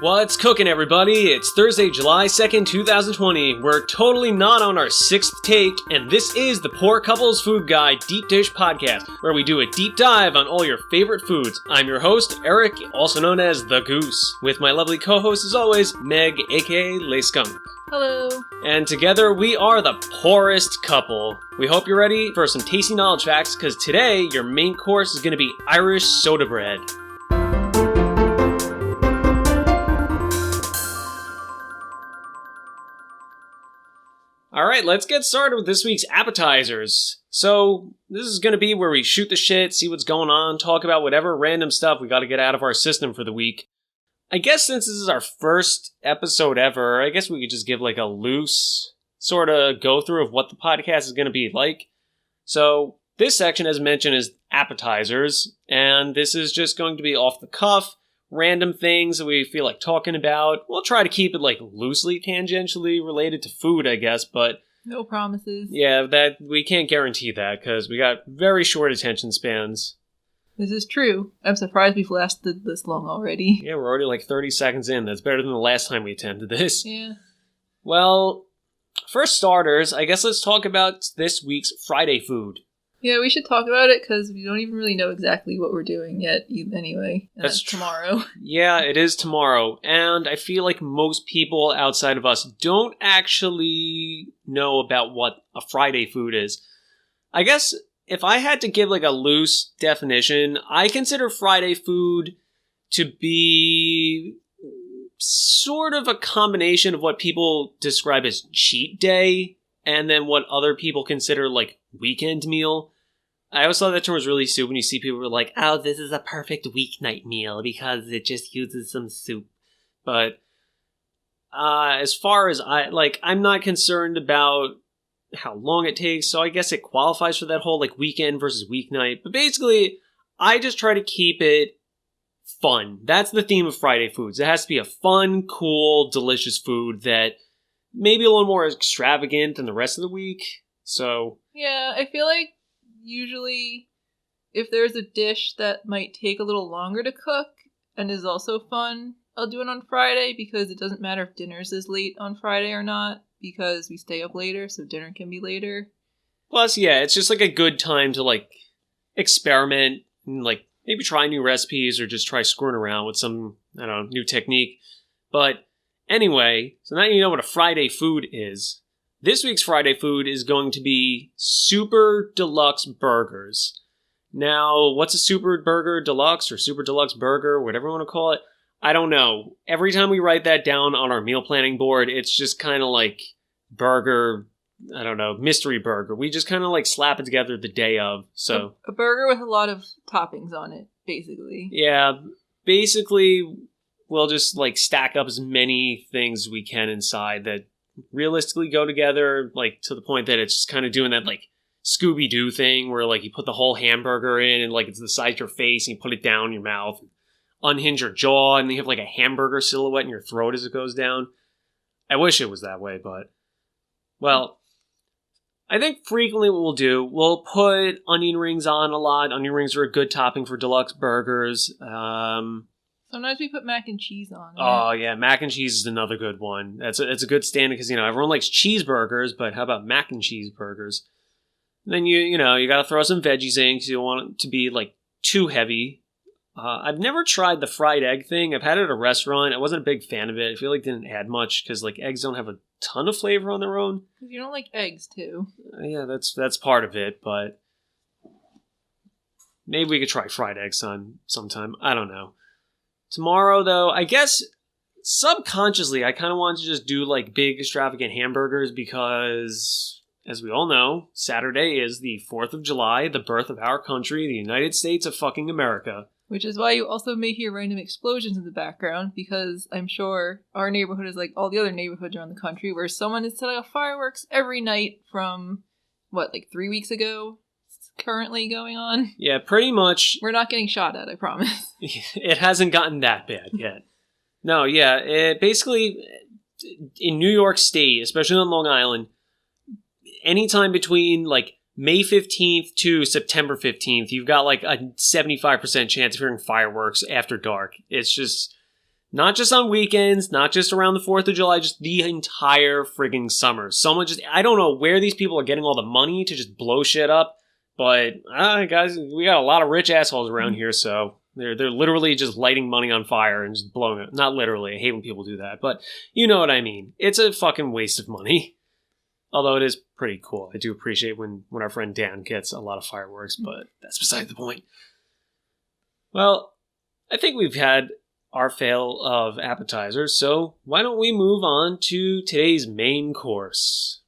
What's cooking, everybody? It's Thursday, July 2nd, 2020. We're totally not on our sixth take, and this is the Poor Couples Food Guide Deep Dish Podcast, where we do a deep dive on all your favorite foods. I'm your host, Erik, also known as The Goose, with my lovely co-host, as always, Meg, aka Le Skunk. Hello. And together, we are the poorest couple. We hope you're ready for some tasty knowledge facts, because today, your main course is going to be Irish soda bread. Alright, let's get started with this week's appetizers. So, this is going to be where we shoot the shit, see what's going on, talk about whatever random stuff we got to get out of our system for the week. I guess since this is our first episode ever, I guess we could just give like a loose sort of go through of what the podcast is going to be like. So, this section, as mentioned, is appetizers, and this is just going to be off the cuff, random things that we feel like talking about. We'll try to keep it like loosely tangentially related to food, I guess, but no promises. Yeah, that we can't guarantee that because we got very short attention spans. This is true. I'm surprised we've lasted this long already. Yeah, we're already like 30 seconds in. That's better than the last time we attempted this. Yeah. Well, for starters, I guess let's talk about this week's Friday food. Yeah, we should talk about it because we don't even really know exactly what we're doing yet anyway. That's tomorrow. Yeah, it is tomorrow. And I feel like most people outside of us don't actually know about what a Friday food is. I guess if I had to give like a loose definition, I consider Friday food to be sort of a combination of what people describe as cheat day and then what other people consider like weekend meal. I always thought that term was really stupid when you see people who are like, oh, this is a perfect weeknight meal because it just uses some soup. But as far as I'm not concerned about how long it takes, so I guess it qualifies for that whole like weekend versus weeknight. But basically, I just try to keep it fun. That's the theme of Friday foods. It has to be a fun, cool, delicious food that maybe a little more extravagant than the rest of the week. So yeah, I feel like usually if there's a dish that might take a little longer to cook and is also fun, I'll do it on Friday because it doesn't matter if dinner's is late on Friday or not because we stay up later, so dinner can be later. Plus, yeah, it's just like a good time to like experiment and like maybe try new recipes or just try screwing around with some, I don't know, new technique. But anyway, so now you know what a Friday food is. This week's Friday food is going to be Super Deluxe Burgers. Now, what's a Super Burger Deluxe or Super Deluxe Burger, whatever you want to call it? I don't know. Every time we write that down on our meal planning board, it's just kind of like burger, I don't know, mystery burger. We just kind of like slap it together the day of. So a burger with a lot of toppings on it, basically. Yeah, basically we'll just like stack up as many things as we can inside that realistically go together, like to the point that it's just kind of doing that like Scooby-Doo thing where like you put the whole hamburger in and like it's the size of your face and you put it down in your mouth, unhinge your jaw, and then you have like a hamburger silhouette in your throat as it goes down. I wish it was that way, but well, I think frequently what we'll do, we'll put onion rings on a lot. Onion rings are a good topping for deluxe burgers. Sometimes we put mac and cheese on. Oh, yeah. Mac and cheese is another good one. It's a good stand because, you know, everyone likes cheeseburgers, but how about mac and cheese burgers? And then, you got to throw some veggies in because you don't want it to be, like, too heavy. I've never tried the fried egg thing. I've had it at a restaurant. I wasn't a big fan of it. I feel like it didn't add much because, like, eggs don't have a ton of flavor on their own. Because you don't like eggs, too. Yeah, that's part of it, but maybe we could try fried eggs on sometime. I don't know. Tomorrow, though, I guess subconsciously, I kind of wanted to just do like big extravagant hamburgers because, as we all know, Saturday is the 4th of July, the birth of our country, the United States of fucking America. Which is why you also may hear random explosions in the background because I'm sure our neighborhood is like all the other neighborhoods around the country where someone is setting off fireworks every night from, like 3 weeks ago? Currently going on. Yeah, pretty much. We're not getting shot at, I promise. It hasn't gotten that bad yet. No, yeah, it basically, in New York State, especially on Long Island, anytime between, like, May 15th to September 15th, you've got, like, a 75% chance of hearing fireworks after dark. It's just, Not just on weekends, not just around the 4th of July, just the entire frigging summer. I don't know where these people are getting all the money to just blow shit up, but guys, we got a lot of rich assholes around here, so they're literally just lighting money on fire and just blowing it. Not literally, I hate when people do that, but you know what I mean. It's a fucking waste of money. Although it is pretty cool. I do appreciate when our friend Dan gets a lot of fireworks, but that's beside the point. Well, I think we've had our fill of appetizers, so why don't we move on to today's main course?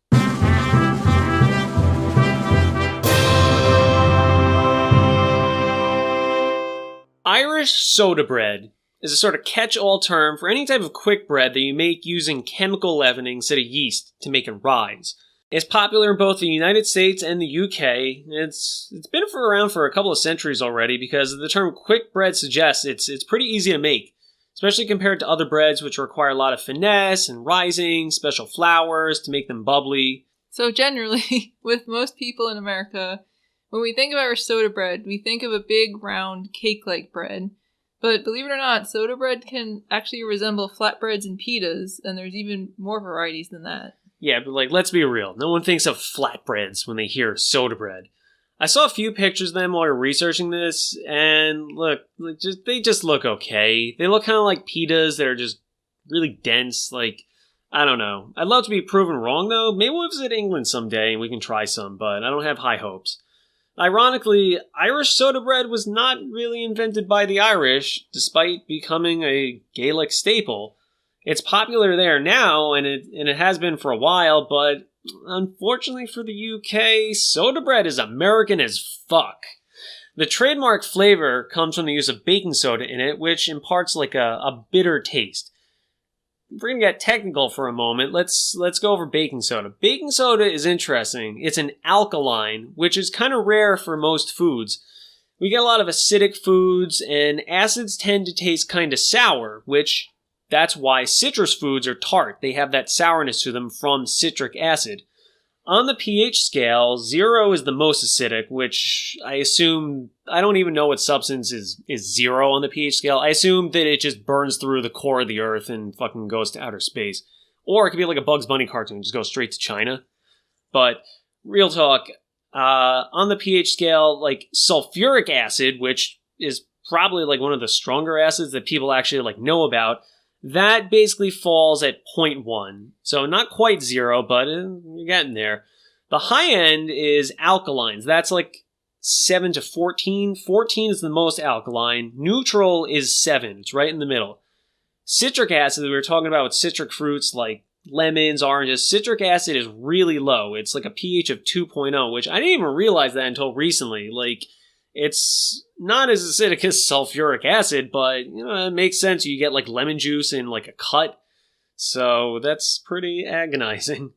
Irish soda bread is a sort of catch-all term for any type of quick bread that you make using chemical leavening instead of yeast to make it rise. It's popular in both the United States and the UK. It's been around for a couple of centuries already because the term quick bread suggests it's pretty easy to make, especially compared to other breads which require a lot of finesse and rising, special flours to make them bubbly. So generally, with most people in America, when we think of Irish soda bread, we think of a big, round, cake-like bread. But believe it or not, soda bread can actually resemble flatbreads and pitas, and there's even more varieties than that. Yeah, but let's be real. No one thinks of flatbreads when they hear soda bread. I saw a few pictures of them while we were researching this, and they just look okay. They look kind of like pitas that are just really dense. I don't know. I'd love to be proven wrong, though. Maybe we'll visit England someday and we can try some, but I don't have high hopes. Ironically, Irish soda bread was not really invented by the Irish, despite becoming a Gaelic staple. It's popular there now, and it has been for a while, but unfortunately for the UK, soda bread is American as fuck. The trademark flavor comes from the use of baking soda in it, which imparts a bitter taste. If we're gonna get technical for a moment, let's go over baking soda. Baking soda is interesting. It's an alkaline, which is kind of rare for most foods. We get a lot of acidic foods, and acids tend to taste kind of sour, that's why citrus foods are tart. They have that sourness to them from citric acid. On the pH scale, 0 is the most acidic, which I don't even know what substance is 0 on the pH scale. I assume that it just burns through the core of the earth and fucking goes to outer space. Or it could be like a Bugs Bunny cartoon, just go straight to China. But, real talk, on the pH scale, sulfuric acid, which is probably one of the stronger acids that people actually know about, that basically falls at 0.1. So not quite 0, but you're getting there. The high end is alkalines. That's 7 to 14. 14 is the most alkaline. Neutral is 7. It's right in the middle. Citric acid, we were talking about with citric fruits like lemons, oranges. Citric acid is really low. It's a pH of 2.0, which I didn't even realize that until recently. It's not as acidic as sulfuric acid, but, it makes sense. You get, lemon juice in, a cut. So that's pretty agonizing.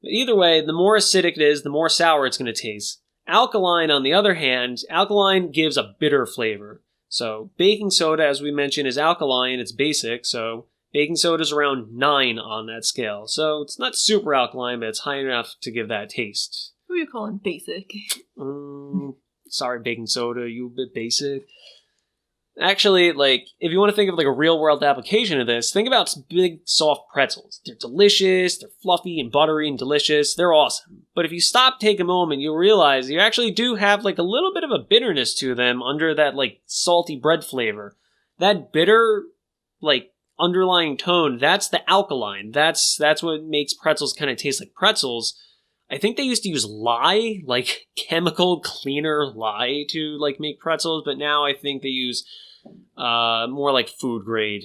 But either way, the more acidic it is, the more sour it's going to taste. Alkaline, on the other hand, alkaline gives a bitter flavor. So baking soda, as we mentioned, is alkaline. It's basic, so baking soda is around 9 on that scale. So it's not super alkaline, but it's high enough to give that taste. Who are you calling basic? Sorry, baking soda, you a bit basic. Actually, if you want to think of a real-world application of this, think about big, soft pretzels. They're delicious, they're fluffy and buttery and delicious, they're awesome. But if you stop, take a moment, you'll realize you actually do have, a little bit of a bitterness to them under that, salty bread flavor. That bitter, underlying tone, that's the alkaline. That's what makes pretzels kind of taste like pretzels. I think they used to use lye, chemical cleaner lye to make pretzels, but now I think they use more food grade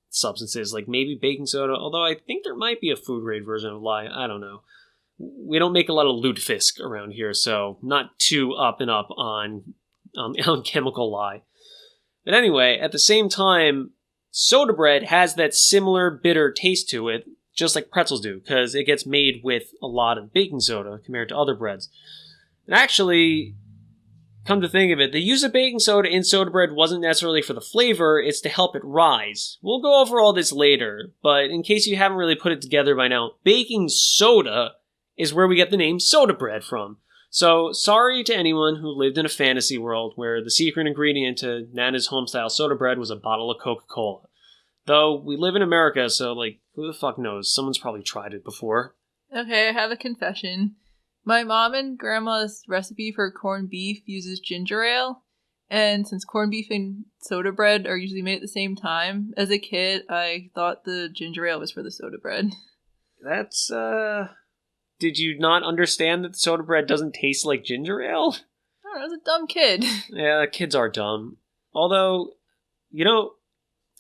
substances, maybe baking soda, although I think there might be a food grade version of lye. I don't know. We don't make a lot of lutefisk around here, so not too up and up on chemical lye. But anyway, at the same time, soda bread has that similar bitter taste to it, just like pretzels do, because it gets made with a lot of baking soda compared to other breads. And actually, come to think of it, the use of baking soda in soda bread wasn't necessarily for the flavor, it's to help it rise. We'll go over all this later, but in case you haven't really put it together by now, baking soda is where we get the name soda bread from. So, sorry to anyone who lived in a fantasy world where the secret ingredient to Nana's homestyle soda bread was a bottle of Coca-Cola. Though we live in America, so, like, who the fuck knows? Someone's probably tried it before. Okay, I have a confession. My mom and grandma's recipe for corned beef uses ginger ale. And since corned beef and soda bread are usually made at the same time, as a kid, I thought the ginger ale was for the soda bread. That's, Did you not understand that the soda bread doesn't taste like ginger ale? I don't know, I was a dumb kid. Yeah, kids are dumb. Although,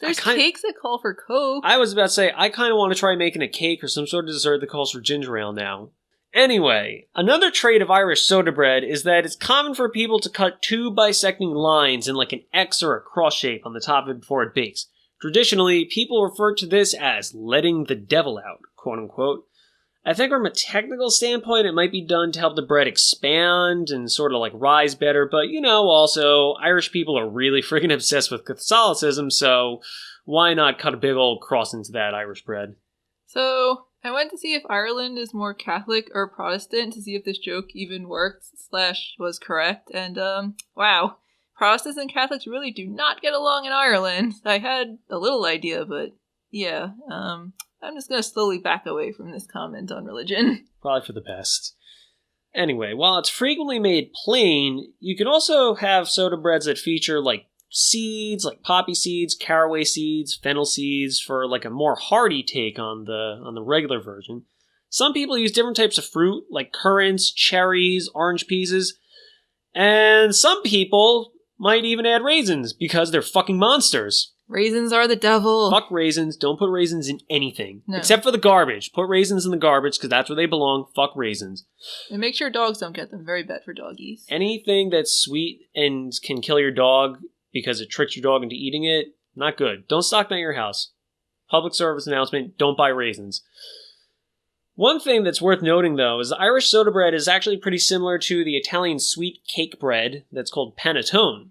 there's cakes that call for Coke. I was about to say, I kind of want to try making a cake or some sort of dessert that calls for ginger ale now. Anyway, another trait of Irish soda bread is that it's common for people to cut two bisecting lines in like an X or a cross shape on the top of it before it bakes. Traditionally, people refer to this as letting the devil out, quote unquote. I think from a technical standpoint, it might be done to help the bread expand and sort of like rise better, but also, Irish people are really freaking obsessed with Catholicism, so why not cut a big old cross into that Irish bread? So, I went to see if Ireland is more Catholic or Protestant to see if this joke even worked / was correct, and wow. Protestants and Catholics really do not get along in Ireland. I had a little idea, but yeah, I'm just going to slowly back away from this comment on religion. Probably for the best. Anyway, while it's frequently made plain, you can also have soda breads that feature like seeds, like poppy seeds, caraway seeds, fennel seeds for like a more hearty take on the regular version. Some people use different types of fruit, like currants, cherries, orange pieces, and some people might even add raisins because they're fucking monsters. Raisins are the devil. Fuck raisins. Don't put raisins in anything. No. Except for the garbage. Put raisins in the garbage because that's where they belong. Fuck raisins. And make sure dogs don't get them. Very bad for doggies. Anything that's sweet and can kill your dog because it tricks your dog into eating it, not good. Don't stock that in your house. Public service announcement, don't buy raisins. One thing that's worth noting, though, is the Irish soda bread is actually pretty similar to the Italian sweet cake bread that's called panettone.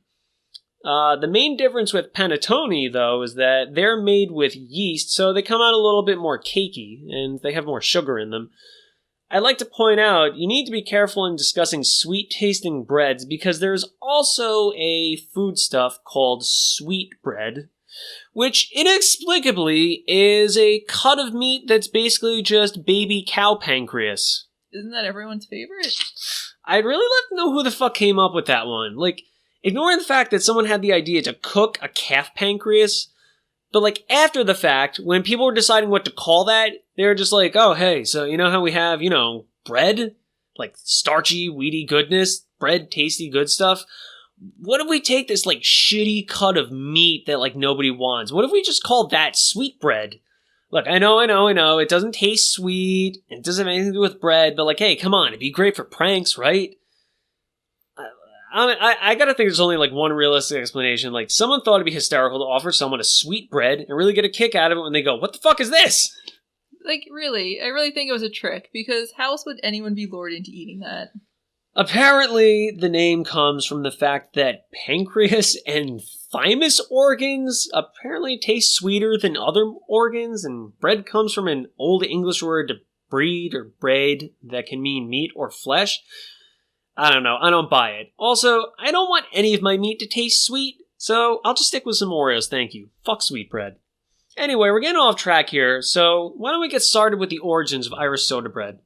The main difference with panettone, though, is that they're made with yeast, so they come out a little bit more cakey, and they have more sugar in them. I'd like to point out, you need to be careful in discussing sweet-tasting breads, because there's also a foodstuff called sweet bread, which inexplicably is a cut of meat that's basically just baby cow pancreas. Isn't that everyone's favorite? I'd really like to know who the fuck came up with that one. Like, ignoring the fact that someone had the idea to cook a calf pancreas, but like after the fact, when people were deciding what to call that, they were just like, oh hey, so you know how we have, bread? Like starchy, weedy goodness, bread, tasty, good stuff? What if we take this like shitty cut of meat that like nobody wants? What if we just called that sweet bread? Look, I know, it doesn't taste sweet, it doesn't have anything to do with bread, but like, hey, come on, it'd be great for pranks, right? I gotta think there's only like one realistic explanation. Like, someone thought it'd be hysterical to offer someone a sweet bread and really get a kick out of it when they go, what the fuck is this? Like, really, I really think it was a trick, because how else would anyone be lured into eating that? Apparently, the name comes from the fact that pancreas and thymus organs apparently taste sweeter than other organs, and bread comes from an Old English word to breed or braid that can mean meat or flesh. I don't know, I don't buy it. Also, I don't want any of my meat to taste sweet, so I'll just stick with some Oreos, thank you. Fuck sweetbread. Anyway, we're getting off track here, so why don't we get started with the origins of Irish soda bread?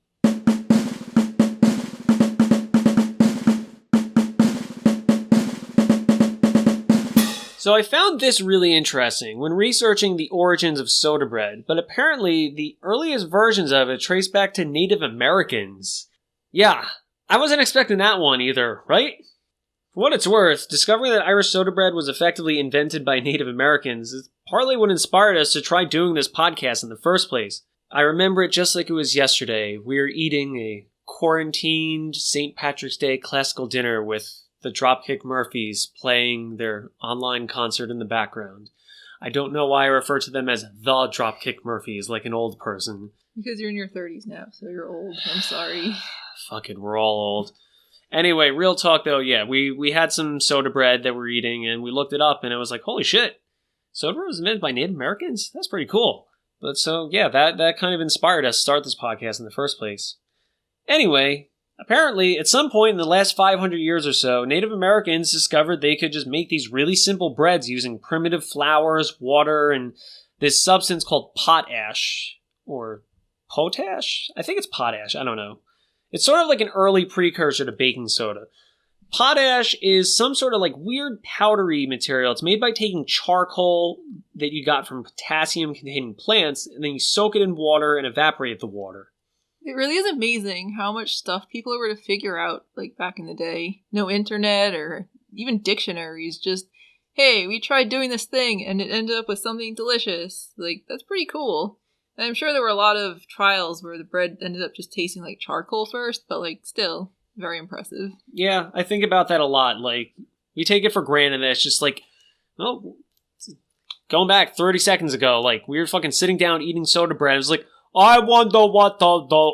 So I found this really interesting when researching the origins of soda bread, but apparently the earliest versions of it trace back to Native Americans. Yeah, I wasn't expecting that one either, right? For what it's worth, discovering that Irish soda bread was effectively invented by Native Americans is partly what inspired us to try doing this podcast in the first place. I remember it just like it was yesterday. We were eating a quarantined St. Patrick's Day classical dinner with the Dropkick Murphys playing their online concert in the background. I don't know why I refer to them as the Dropkick Murphys like an old person. Because you're in your 30s now, so you're old. I'm sorry. Fuck it, we're all old. Anyway, real talk though, yeah, we had some soda bread that we're eating, and we looked it up, and it was like, holy shit, soda bread was invented by Native Americans? That's pretty cool. But so, yeah, that kind of inspired us to start this podcast in the first place. Anyway, apparently, at some point in the last 500 years or so, Native Americans discovered they could just make these really simple breads using primitive flours, water, and this substance called potash, or potash? I think it's potash, I don't know. It's sort of like an early precursor to baking soda. Potash is some sort of like weird powdery material. It's made by taking charcoal that you got from potassium-containing plants, and then you soak it in water and evaporate the water. It really is amazing how much stuff people were to figure out, like back in the day. No internet or even dictionaries, just, hey, we tried doing this thing and it ended up with something delicious. Like, that's pretty cool. And I'm sure there were a lot of trials where the bread ended up just tasting like charcoal first, but like, still, very impressive. Yeah, I think about that a lot. Like, we take it for granted that it's just like, well, going back 30 seconds ago, like, we were fucking sitting down eating soda bread. It was like, I wonder what the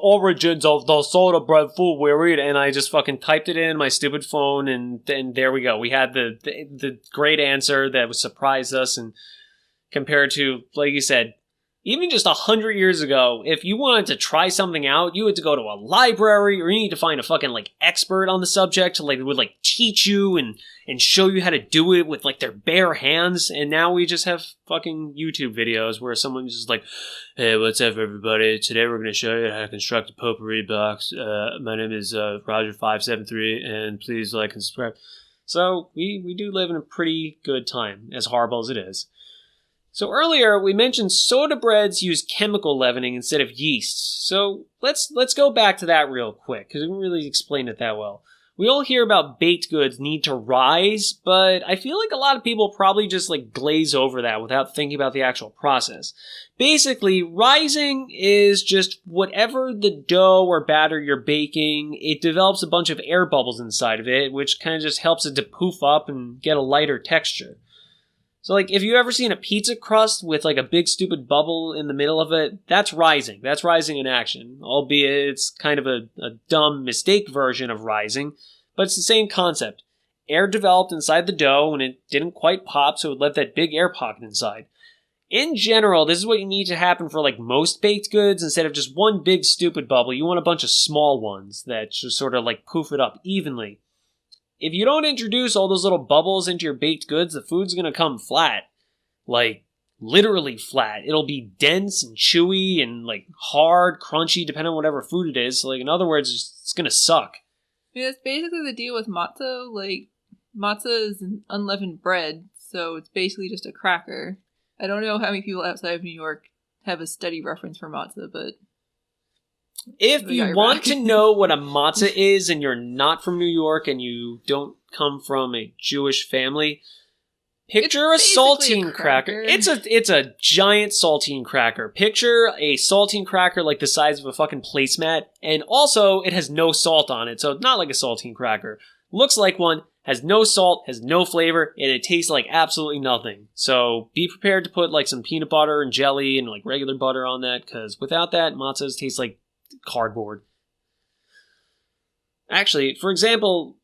origins of the soda bread food we're eating. And I just fucking typed it in my stupid phone, and then there we go. We had the great answer that would surprise us. And compared to, like you said, even just 100 years ago, if you wanted to try something out, you had to go to a library, or you need to find a fucking, like, expert on the subject to, like, would, like, teach you and show you how to do it with, like, their bare hands. And now we just have fucking YouTube videos where someone's just like, hey, what's up, everybody? Today we're going to show you how to construct a potpourri box. My name is Roger573, and please like and subscribe. So we do live in a pretty good time, as horrible as it is. So earlier, we mentioned soda breads use chemical leavening instead of yeast. So let's go back to that real quick, because we didn't really explain it that well. We all hear about baked goods need to rise, but I feel like a lot of people probably just like glaze over that without thinking about the actual process. Basically, rising is just whatever the dough or batter you're baking, it develops a bunch of air bubbles inside of it, which kind of just helps it to poof up and get a lighter texture. So, like, if you've ever seen a pizza crust with, like, a big stupid bubble in the middle of it, that's rising. That's rising in action. Albeit it's kind of a dumb mistake version of rising, but it's the same concept. Air developed inside the dough and it didn't quite pop, so it left that big air pocket inside. In general, this is what you need to happen for, like, most baked goods. Instead of just one big stupid bubble, you want a bunch of small ones that just sort of, like, poof it up evenly. If you don't introduce all those little bubbles into your baked goods, the food's going to come flat. Like, literally flat. It'll be dense and chewy and, like, hard, crunchy, depending on whatever food it is. So, like, in other words, it's going to suck. Yeah, it's basically the deal with matzo. Like, matzo is an unleavened bread, so it's basically just a cracker. I don't know how many people outside of New York have a steady reference for matzo, but... If you want to know what a matzah is and you're not from New York and you don't come from a Jewish family, picture a saltine cracker. It's a giant saltine cracker. Picture a saltine cracker like the size of a fucking placemat, and also it has no salt on it, so it's not like a saltine cracker. Looks like one, has no salt, has no flavor, and it tastes like absolutely nothing. So be prepared to put like some peanut butter and jelly and like regular butter on that, because without that, matzahs taste like cardboard. Actually, for example,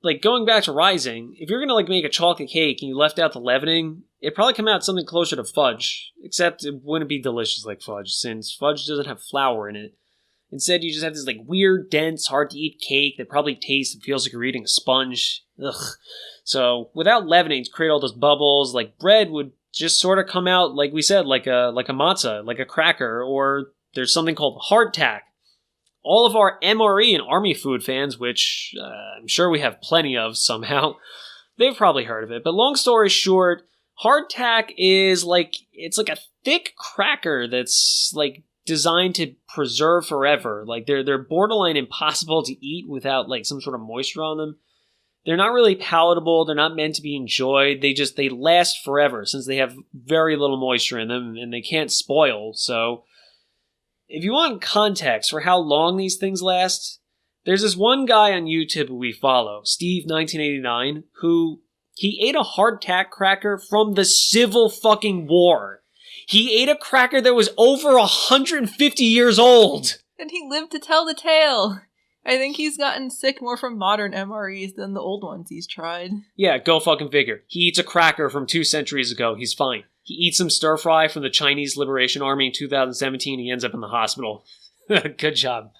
like going back to rising, if you're gonna like make a chocolate cake and you left out the leavening, it'd probably come out something closer to fudge, except it wouldn't be delicious like fudge, since fudge doesn't have flour in it. Instead, you just have this like weird, dense, hard to eat cake that probably tastes and feels like you're eating a sponge. Ugh. So without leavening to create all those bubbles, like bread would just sort of come out, like we said, like a matzah, like a cracker, or there's something called hardtack. All of our MRE and Army food fans, which I'm sure we have plenty of somehow, they've probably heard of it. But long story short, hardtack is like, it's like a thick cracker that's like designed to preserve forever. Like they're borderline impossible to eat without like some sort of moisture on them. They're not really palatable. They're not meant to be enjoyed. They last forever since they have very little moisture in them and they can't spoil. So if you want context for how long these things last, there's this one guy on YouTube who we follow, Steve1989, who he ate a hardtack cracker from the Civil fucking War. He ate a cracker that was over 150 years old. And he lived to tell the tale. I think he's gotten sick more from modern MREs than the old ones he's tried. Yeah, go fucking figure. He eats a cracker from 2 centuries ago. He's fine. He eats some stir fry from the Chinese Liberation Army in 2017. He ends up in the hospital. Good job.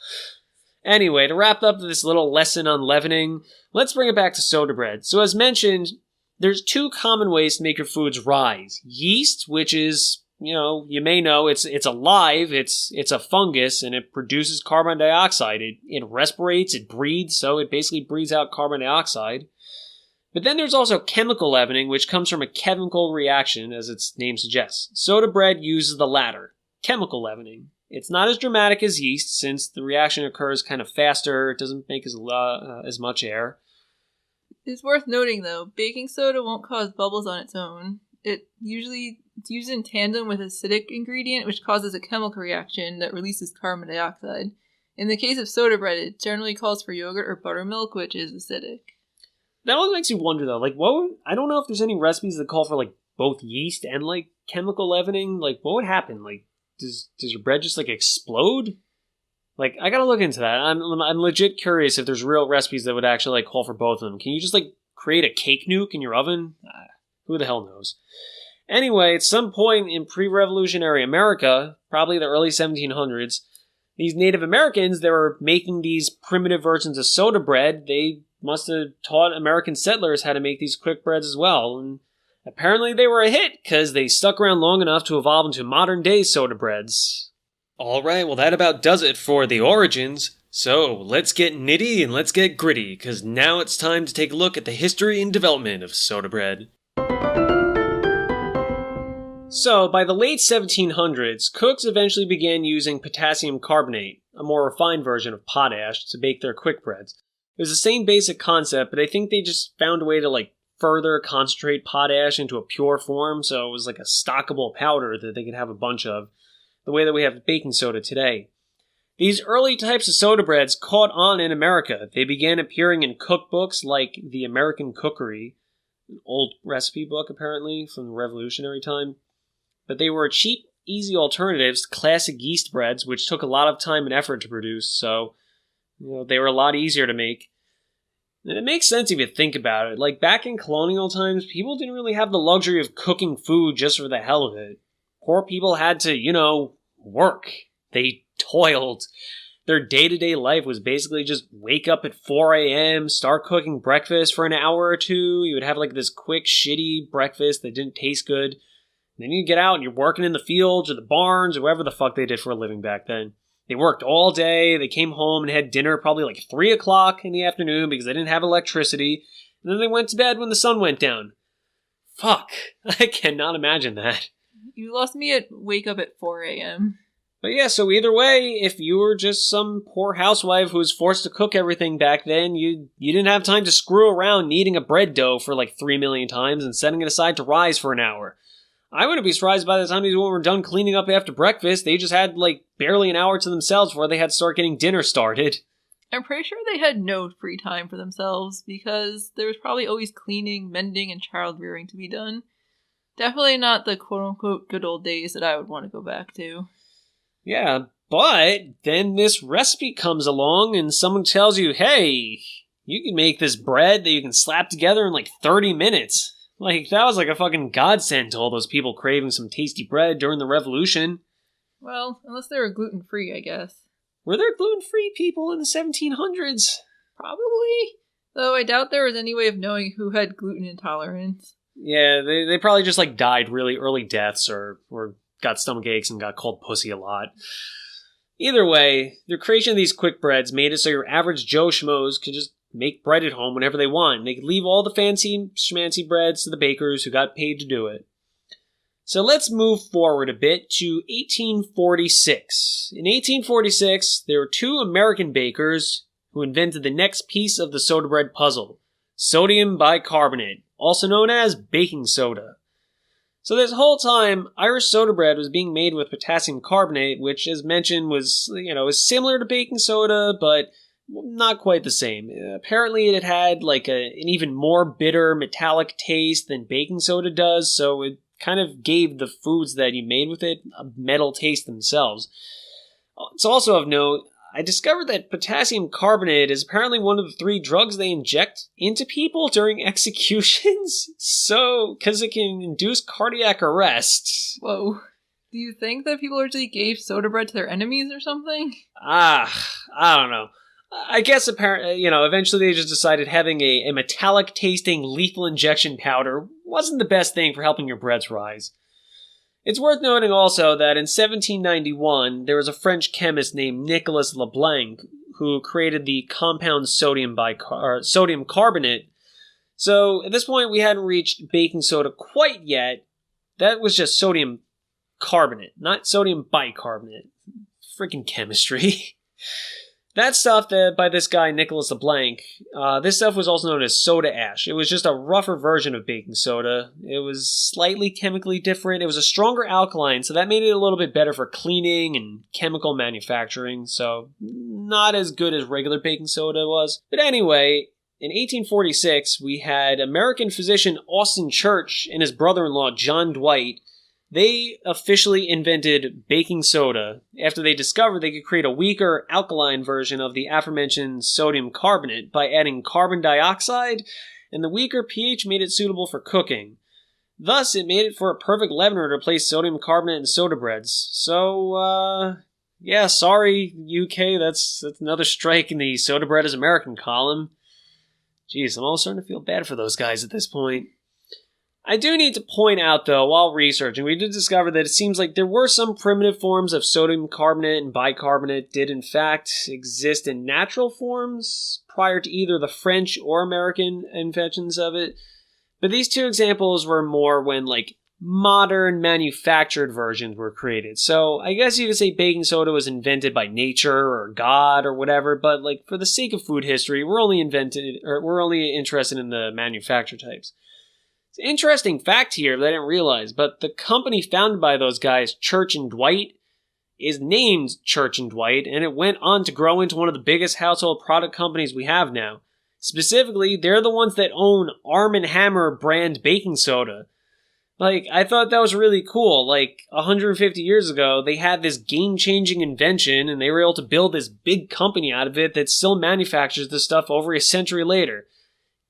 Anyway, to wrap up this little lesson on leavening, let's bring it back to soda bread. So as mentioned, there's 2 common ways to make your foods rise. Yeast, which is you may know it's alive, it's a fungus, and it produces carbon dioxide. It respirates, it breathes, so it basically breathes out carbon dioxide. But then there's also chemical leavening, which comes from a chemical reaction, as its name suggests. Soda bread uses the latter, chemical leavening. It's not as dramatic as yeast, since the reaction occurs kind of faster, it doesn't make as much air. It's worth noting, though, baking soda won't cause bubbles on its own. It's used in tandem with acidic ingredient, which causes a chemical reaction that releases carbon dioxide. In the case of soda bread, it generally calls for yogurt or buttermilk, which is acidic. That always makes you wonder, though. I don't know if there's any recipes that call for, both yeast and, chemical leavening. What would happen? Does your bread just, explode? I gotta look into that. I'm legit curious if there's real recipes that would actually, call for both of them. Can you just, create a cake nuke in your oven? Who the hell knows? Anyway, at some point in pre-revolutionary America, probably the early 1700s, these Native Americans, they were making these primitive versions of soda bread. They must have taught American settlers how to make these quick breads as well. And apparently they were a hit, because they stuck around long enough to evolve into modern-day soda breads. Alright, well that about does it for the origins. So, let's get nitty and let's get gritty, because now it's time to take a look at the history and development of soda bread. So, by the late 1700s, cooks eventually began using potassium carbonate, a more refined version of potash, to bake their quick breads. It was the same basic concept, but I think they just found a way to, further concentrate potash into a pure form, so it was a stockable powder that they could have a bunch of, the way that we have baking soda today. These early types of soda breads caught on in America. They began appearing in cookbooks like The American Cookery, an old recipe book, apparently, from the Revolutionary time. But they were cheap, easy alternatives to classic yeast breads, which took a lot of time and effort to produce, so they were a lot easier to make. And it makes sense if you think about it. Back in colonial times, people didn't really have the luxury of cooking food just for the hell of it. Poor people had to, work. They toiled. Their day-to-day life was basically just wake up at 4 a.m., start cooking breakfast for an hour or two. You would have this quick, shitty breakfast that didn't taste good. Then you get out and you're working in the fields or the barns or wherever the fuck they did for a living back then. They worked all day, they came home and had dinner probably 3 o'clock in the afternoon because they didn't have electricity, and then they went to bed when the sun went down. Fuck, I cannot imagine that. You lost me at wake up at 4 a.m. But yeah, so either way, if you were just some poor housewife who was forced to cook everything back then, you didn't have time to screw around kneading a bread dough for 3 million times and setting it aside to rise for an hour. I wouldn't be surprised by the time these women were done cleaning up after breakfast. They just had, barely an hour to themselves before they had to start getting dinner started. I'm pretty sure they had no free time for themselves, because there was probably always cleaning, mending, and child rearing to be done. Definitely not the quote-unquote good old days that I would want to go back to. Yeah, but then this recipe comes along and someone tells you, hey, you can make this bread that you can slap together in 30 minutes. That was a fucking godsend to all those people craving some tasty bread during the Revolution. Well, unless they were gluten-free, I guess. Were there gluten-free people in the 1700s? Probably. Though I doubt there was any way of knowing who had gluten intolerance. Yeah, they probably just died really early deaths or got stomach aches and got called pussy a lot. Either way, the creation of these quick breads made it so your average Joe Schmoes could just make bread at home whenever they want. They could leave all the fancy schmancy breads to the bakers who got paid to do it. So let's move forward a bit to 1846. In 1846, there were 2 American bakers who invented the next piece of the soda bread puzzle, sodium bicarbonate, also known as baking soda. So this whole time, Irish soda bread was being made with potassium carbonate, which, as mentioned, was similar to baking soda, but not quite the same. Apparently it had an even more bitter metallic taste than baking soda does, so it kind of gave the foods that you made with it a metal taste themselves. It's also of note, I discovered that potassium carbonate is apparently one of the 3 drugs they inject into people during executions, because it can induce cardiac arrest. Whoa. Do you think that people originally gave soda bread to their enemies or something? I don't know. I guess apparently, eventually they just decided having a metallic-tasting lethal injection powder wasn't the best thing for helping your breads rise. It's worth noting also that in 1791, there was a French chemist named Nicolas Leblanc who created the compound sodium carbonate. So at this point, we hadn't reached baking soda quite yet. That was just sodium carbonate, not sodium bicarbonate. Freaking chemistry. That stuff that by this guy, Nicolas Leblanc, this stuff was also known as soda ash. It was just a rougher version of baking soda. It was slightly chemically different. It was a stronger alkaline, so that made it a little bit better for cleaning and chemical manufacturing, so not as good as regular baking soda was. But anyway, in 1846, we had American physician Austin Church and his brother-in-law John Dwight. They officially invented baking soda after they discovered they could create a weaker alkaline version of the aforementioned sodium carbonate by adding carbon dioxide, and the weaker pH made it suitable for cooking. Thus, it made it for a perfect leavener to replace sodium carbonate in soda breads. So, yeah, sorry, UK, that's another strike in the soda bread is American column. Jeez, I'm almost starting to feel bad for those guys at this point. I do need to point out, though, while researching, we did discover that it seems like there were some primitive forms of sodium carbonate and bicarbonate did in fact exist in natural forms prior to either the French or American inventions of it. But these two examples were more when, modern manufactured versions were created. So I guess you could say baking soda was invented by nature or God or whatever, but, for the sake of food history, we're only interested in the manufactured types. It's an interesting fact here that I didn't realize, but the company founded by those guys, Church and Dwight, is named Church and Dwight, and it went on to grow into one of the biggest household product companies we have now. Specifically, they're the ones that own Arm & Hammer brand baking soda. I thought that was really cool. 150 years ago, they had this game-changing invention, and they were able to build this big company out of it that still manufactures this stuff over a century later.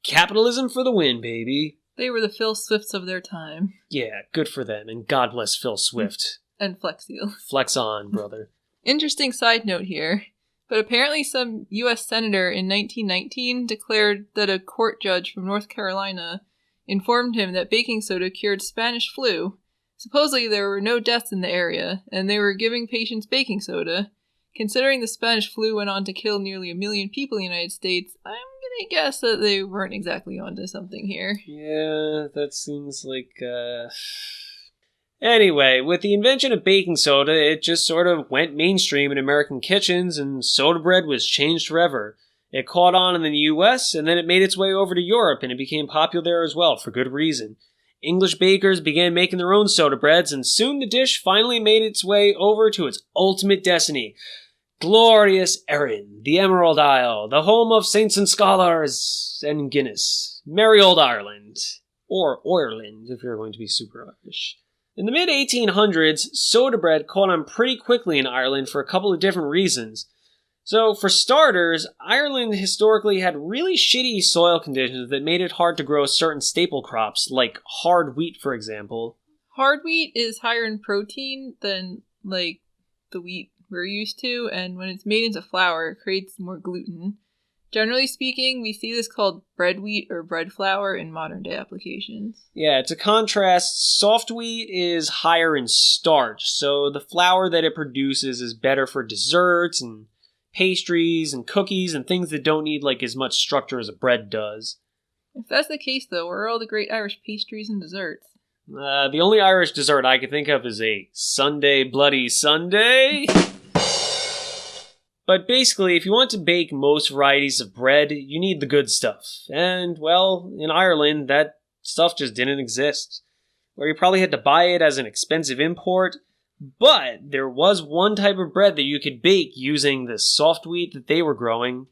Capitalism for the win, baby. They were the Phil Swifts of their time. Yeah, good for them, and God bless Phil Swift. And Flex Seal. Flex on, brother. Interesting side note here, but apparently some U.S. senator in 1919 declared that a court judge from North Carolina informed him that baking soda cured Spanish flu. Supposedly there were no deaths in the area, and they were giving patients baking soda. Considering the Spanish flu went on to kill nearly 1 million people in the United States, I'm gonna guess that they weren't exactly onto something here. Yeah, that seems like, Anyway, with the invention of baking soda, it just sort of went mainstream in American kitchens, and soda bread was changed forever. It caught on in the US, and then it made its way over to Europe, and it became popular there as well, for good reason. English bakers began making their own soda breads, and soon the dish finally made its way over to its ultimate destiny. Glorious Erin, the Emerald Isle, the home of saints and scholars, and Guinness. Merry old Ireland. Or Ireland, if you're going to be super Irish. In the mid-1800s, soda bread caught on pretty quickly in Ireland for a couple of different reasons. So, for starters, Ireland historically had really shitty soil conditions that made it hard to grow certain staple crops, like hard wheat, for example. Hard wheat is higher in protein than, the wheat we're used to, and when it's made into flour, it creates more gluten. Generally speaking, we see this called bread wheat or bread flour in modern-day applications. Yeah, to contrast, soft wheat is higher in starch, so the flour that it produces is better for desserts and pastries and cookies and things that don't need as much structure as a bread does. If that's the case, though, where are all the great Irish pastries and desserts? The only Irish dessert I can think of is a Sunday Bloody Sunday. But basically, if you want to bake most varieties of bread, you need the good stuff. And, well, in Ireland, that stuff just didn't exist. Or you probably had to buy it as an expensive import. But there was one type of bread that you could bake using the soft wheat that they were growing.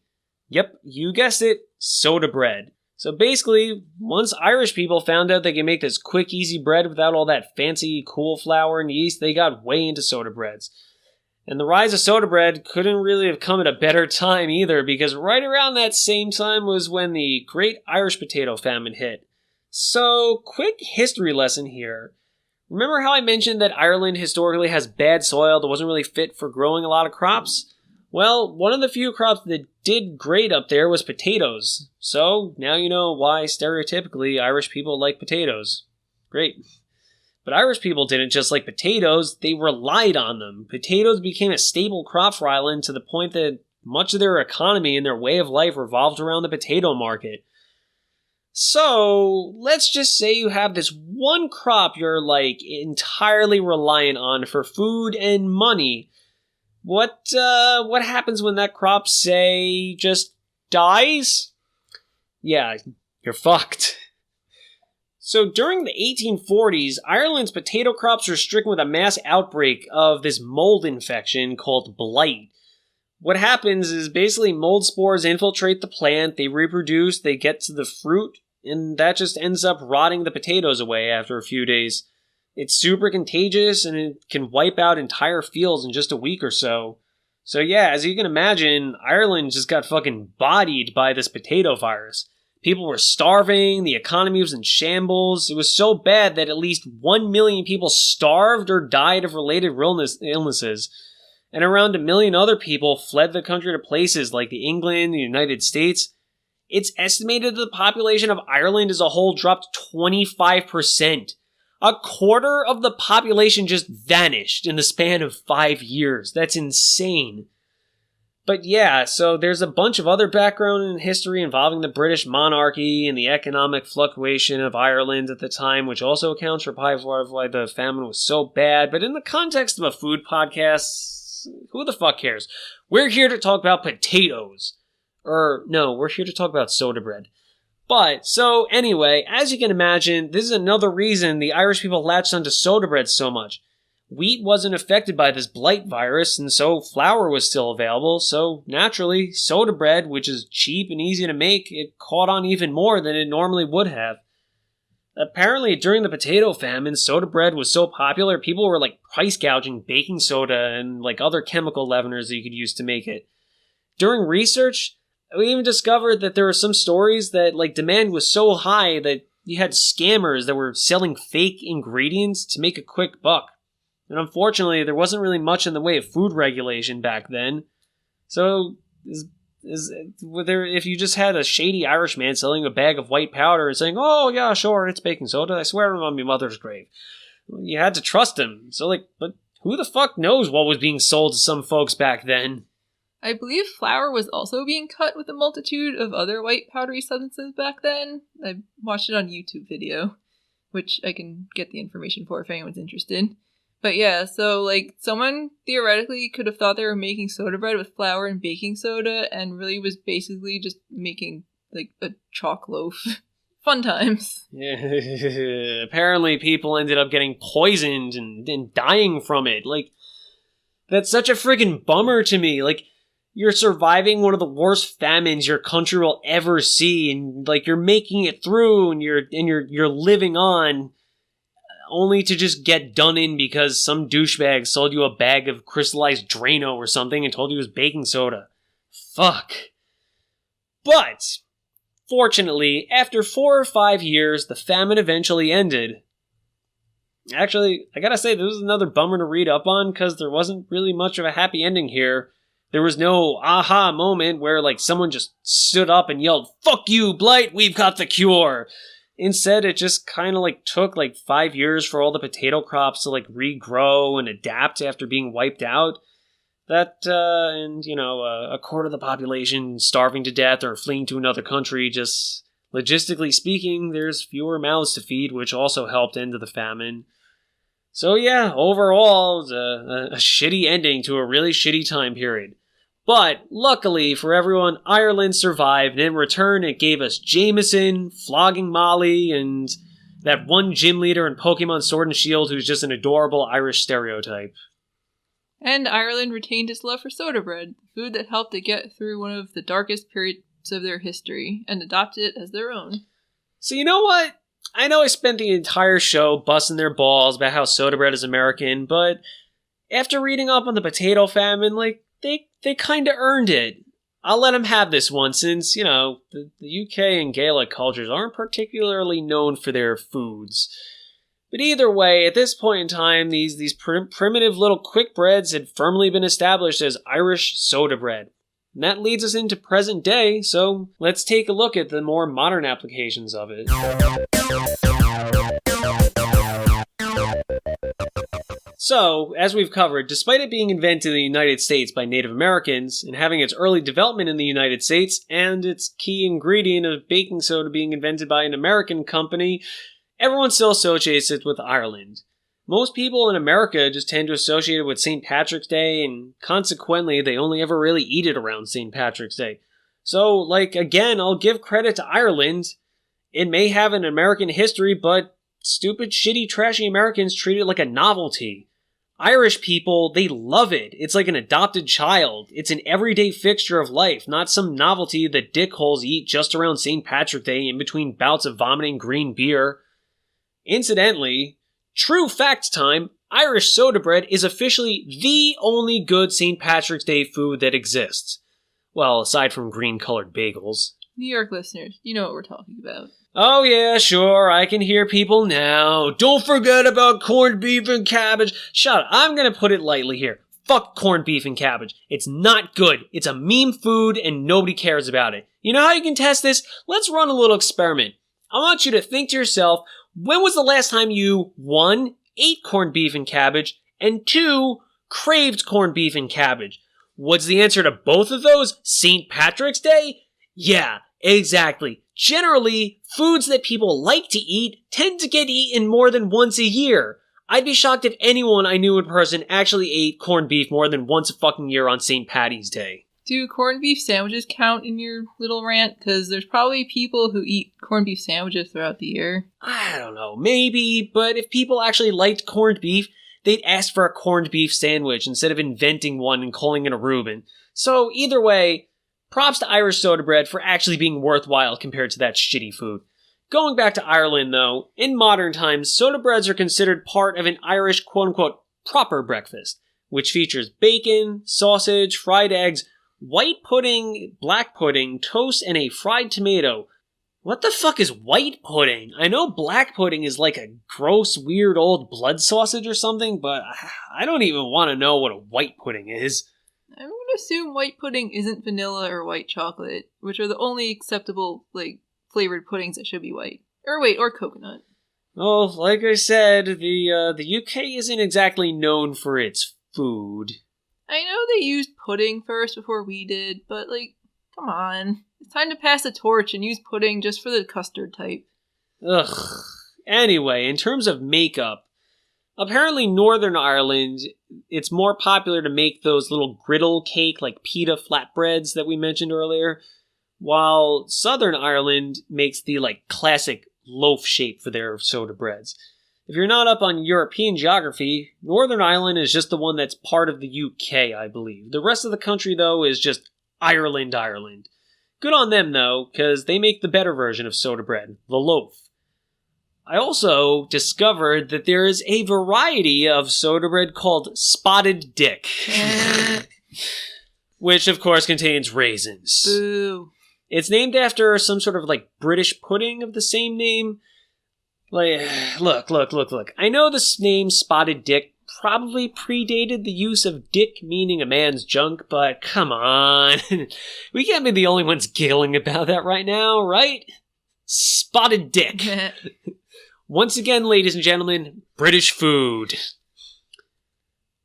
Yep, you guessed it, soda bread. So basically, once Irish people found out they could make this quick, easy bread without all that fancy, cool flour and yeast, they got way into soda breads. And the rise of soda bread couldn't really have come at a better time either, because right around that same time was when the Great Irish Potato Famine hit. So, quick history lesson here. Remember how I mentioned that Ireland historically has bad soil that wasn't really fit for growing a lot of crops? Well, one of the few crops that did great up there was potatoes. So, now you know why stereotypically Irish people like potatoes. Great. But Irish people didn't just like potatoes, they relied on them. Potatoes became a staple crop for Ireland to the point that much of their economy and their way of life revolved around the potato market. So, let's just say you have this one crop you're like entirely reliant on for food and money. What happens when that crop, say, just dies? Yeah, you're fucked. So during the 1840s, Ireland's potato crops were stricken with a mass outbreak of this mold infection called blight. What happens is basically mold spores infiltrate the plant, they reproduce, they get to the fruit, and that just ends up rotting the potatoes away after a few days. It's super contagious, and it can wipe out entire fields in just a week or so. So yeah, as you can imagine, Ireland just got fucking bodied by this potato virus. People were starving, the economy was in shambles. It was so bad that at least 1 million people starved or died of related illnesses. And around 1 million other people fled the country to places like England, the United States. It's estimated that the population of Ireland as a whole dropped 25%. A quarter of the population just vanished in the span of 5 years. That's insane. But yeah, so there's a bunch of other background and history involving the British monarchy and the economic fluctuation of Ireland at the time, which also accounts for why the famine was so bad. But in the context of a food podcast, who the fuck cares? We're here to talk about potatoes. No, we're here to talk about soda bread. But, so anyway, as you can imagine, this is another reason the Irish people latched onto soda bread so much. Wheat wasn't affected by this blight virus, and so flour was still available, so naturally, soda bread, which is cheap and easy to make, it caught on even more than it normally would have. Apparently, during the potato famine, soda bread was so popular, people were like price gouging baking soda and like other chemical leaveners that you could use to make it. During research, we even discovered that there were some stories that like demand was so high that you had scammers that were selling fake ingredients to make a quick buck. And unfortunately, there wasn't really much in the way of food regulation back then. So, if you just had a shady Irishman selling a bag of white powder and saying, "Oh yeah, sure, it's baking soda, I swear I'm on my mother's grave," you had to trust him. So but who the fuck knows what was being sold to some folks back then? I believe flour was also being cut with a multitude of other white powdery substances back then. I watched it on a YouTube video, which I can get the information for if anyone's interested. But yeah, so like someone theoretically could have thought they were making soda bread with flour and baking soda and really was basically just making like a chalk loaf. Fun times. Yeah, apparently people ended up getting poisoned and dying from it. Like, that's such a friggin' bummer to me. Like, you're surviving one of the worst famines your country will ever see, and like you're making it through and you're living on, only to just get done in because some douchebag sold you a bag of crystallized Drano or something and told you it was baking soda. Fuck. But, fortunately, after 4 or 5 years, the famine eventually ended. Actually, I gotta say, this was another bummer to read up on because there wasn't really much of a happy ending here. There was no aha moment where, like, someone just stood up and yelled, "Fuck you, blight, we've got the cure!" Instead, it just kind of like took like 5 years for all the potato crops to like regrow and adapt after being wiped out. And a quarter of the population starving to death or fleeing to another country. Just logistically speaking, there's fewer mouths to feed, which also helped end the famine. So yeah, overall, it was a shitty ending to a really shitty time period. But, luckily for everyone, Ireland survived, and in return it gave us Jameson, Flogging Molly, and that one gym leader in Pokemon Sword and Shield who's just an adorable Irish stereotype. And Ireland retained its love for soda bread, food that helped it get through one of the darkest periods of their history, and adopted it as their own. So you know what? I know I spent the entire show busting their balls about how soda bread is American, but after reading up on the potato famine, like, they kind of earned it. I'll let them have this one since, the UK and Gaelic cultures aren't particularly known for their foods. But either way, at this point in time, these primitive little quick breads had firmly been established as Irish soda bread. And that leads us into present day, so let's take a look at the more modern applications of it. So, as we've covered, despite it being invented in the United States by Native Americans and having its early development in the United States and its key ingredient of baking soda being invented by an American company, everyone still associates it with Ireland. Most people in America just tend to associate it with St. Patrick's Day, and consequently, they only ever really eat it around St. Patrick's Day. So, again, I'll give credit to Ireland. It may have an American history, but stupid, shitty, trashy Americans treat it like a novelty. Irish people, they love it. It's like an adopted child. It's an everyday fixture of life, not some novelty that dickholes eat just around St. Patrick's Day in between bouts of vomiting green beer. Incidentally, true facts time, Irish soda bread is officially the only good St. Patrick's Day food that exists. Well, aside from green-colored bagels. New York listeners, you know what we're talking about. Oh yeah, sure, I can hear people now. Don't forget about corned beef and cabbage. Shut up, I'm gonna put it lightly here. Fuck corned beef and cabbage. It's not good. It's a meme food and nobody cares about it. You know how you can test this? Let's run a little experiment. I want you to think to yourself, when was the last time you, 1, ate corned beef and cabbage, and 2, craved corned beef and cabbage? What's the answer to both of those? St. Patrick's Day? Yeah, exactly. Generally, foods that people like to eat tend to get eaten more than once a year. I'd be shocked if anyone I knew in person actually ate corned beef more than once a fucking year on St. Patty's Day. Do corned beef sandwiches count in your little rant? Because there's probably people who eat corned beef sandwiches throughout the year. I don't know, maybe, but if people actually liked corned beef, they'd ask for a corned beef sandwich instead of inventing one and calling it a Reuben. So either way, props to Irish soda bread for actually being worthwhile compared to that shitty food. Going back to Ireland, though, in modern times, soda breads are considered part of an Irish quote-unquote proper breakfast, which features bacon, sausage, fried eggs, white pudding, black pudding, toast, and a fried tomato. What the fuck is white pudding? I know black pudding is like a gross, weird old blood sausage or something, but I don't even want to know what a white pudding is. I'm going to assume white pudding isn't vanilla or white chocolate, which are the only acceptable, flavored puddings that should be white. Or coconut. Well, like I said, the UK isn't exactly known for its food. I know they used pudding first before we did, but, come on. It's time to pass the torch and use pudding just for the custard type. Ugh. Anyway, in terms of makeup, apparently Northern Ireland, it's more popular to make those little griddle cake, pita flatbreads that we mentioned earlier, while Southern Ireland makes the, classic loaf shape for their soda breads. If you're not up on European geography, Northern Ireland is just the one that's part of the UK, I believe. The rest of the country, though, is just Ireland. Good on them, though, because they make the better version of soda bread, the loaf. I also discovered that there is a variety of soda bread called Spotted Dick, which, of course, contains raisins. Boo. It's named after some sort of, British pudding of the same name. Look. I know this name Spotted Dick probably predated the use of dick meaning a man's junk, but come on. We can't be the only ones giggling about that right now, right? Spotted Dick. Once again, ladies and gentlemen, British food.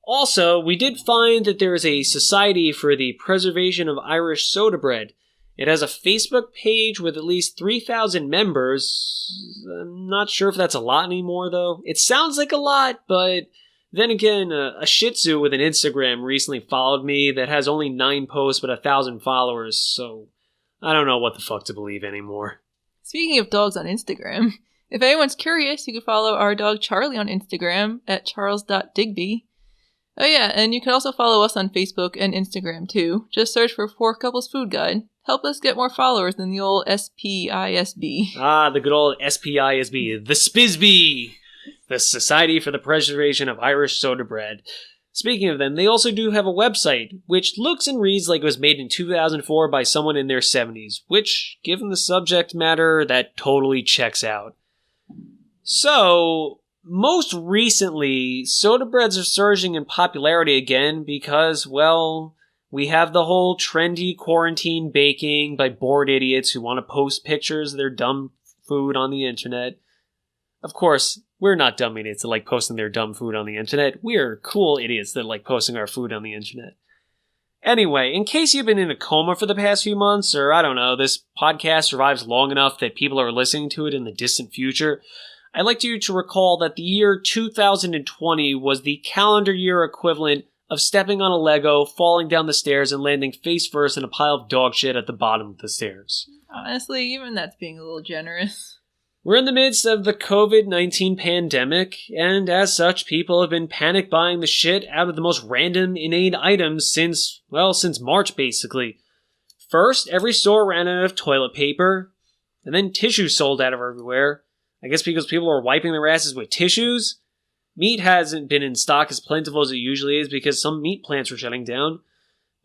Also, we did find that there is a Society for the Preservation of Irish Soda Bread. It has a Facebook page with at least 3,000 members. I'm not sure if that's a lot anymore, though. It sounds like a lot, but then again, a Shih Tzu with an Instagram recently followed me that has only 9 posts but 1,000 followers, so I don't know what the fuck to believe anymore. Speaking of dogs on Instagram, if anyone's curious, you can follow our dog Charlie on Instagram at charles.digby. Oh yeah, and you can also follow us on Facebook and Instagram too. Just search for Four Couples Food Guide. Help us get more followers than the old SPISB. Ah, the good old SPISB. The SPISB! The Society for the Preservation of Irish Soda Bread. Speaking of them, they also do have a website, which looks and reads like it was made in 2004 by someone in their 70s, which, given the subject matter, that totally checks out. So, most recently, soda breads are surging in popularity again because, well, we have the whole trendy quarantine baking by bored idiots who want to post pictures of their dumb food on the internet. Of course, We're not dumb idiots that like posting their dumb food on the internet. We're cool idiots that like posting our food on the internet. Anyway, in case you've been in a coma for the past few months, or I don't know, this podcast survives long enough that people are listening to it in the distant future, I'd like you to recall that the year 2020 was the calendar year equivalent of stepping on a Lego, falling down the stairs, and landing face first in a pile of dog shit at the bottom of the stairs. Honestly, even that's being a little generous. We're in the midst of the COVID-19 pandemic, and as such, people have been panic buying the shit out of the most random, inane items since March, basically. First, every store ran out of toilet paper, and then tissues sold out of everywhere. I guess because people are wiping their asses with tissues. Meat hasn't been in stock as plentiful as it usually is because some meat plants were shutting down.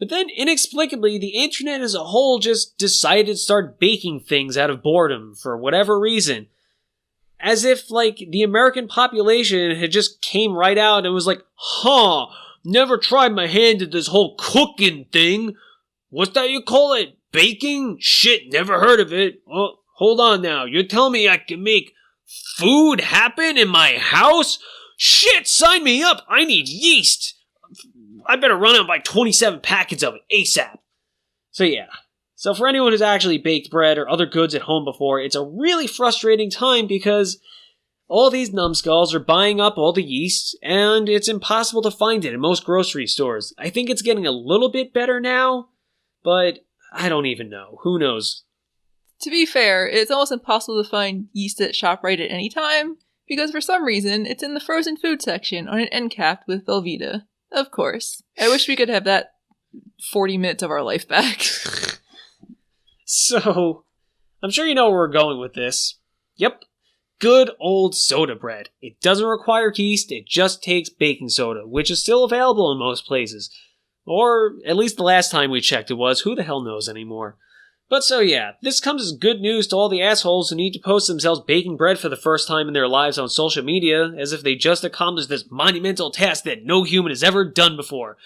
But then, inexplicably, the internet as a whole just decided to start baking things out of boredom for whatever reason. As if, like, the American population had just came right out and was like, never tried my hand at this whole cooking thing. What's that you call it? Baking? Shit, never heard of it. Oh, hold on now. You're telling me I can make food happen in my house? Shit, sign me up. I need yeast. I better run out and buy 27 packets of it ASAP. So yeah. So for anyone who's actually baked bread or other goods at home before, it's a really frustrating time because all these numbskulls are buying up all the yeast, and it's impossible to find it in most grocery stores. I think it's getting a little bit better now, but I don't even know. Who knows? To be fair, it's almost impossible to find yeast at ShopRite at any time, because for some reason, it's in the frozen food section on an end cap with Velveeta. Of course. I wish we could have that 40 minutes of our life back. So, I'm sure you know where we're going with this. Yep. Good old soda bread. It doesn't require yeast, it just takes baking soda, which is still available in most places. Or, at least the last time we checked it was. Who the hell knows anymore? But so yeah, this comes as good news to all the assholes who need to post themselves baking bread for the first time in their lives on social media, as if they just accomplished this monumental task that no human has ever done before.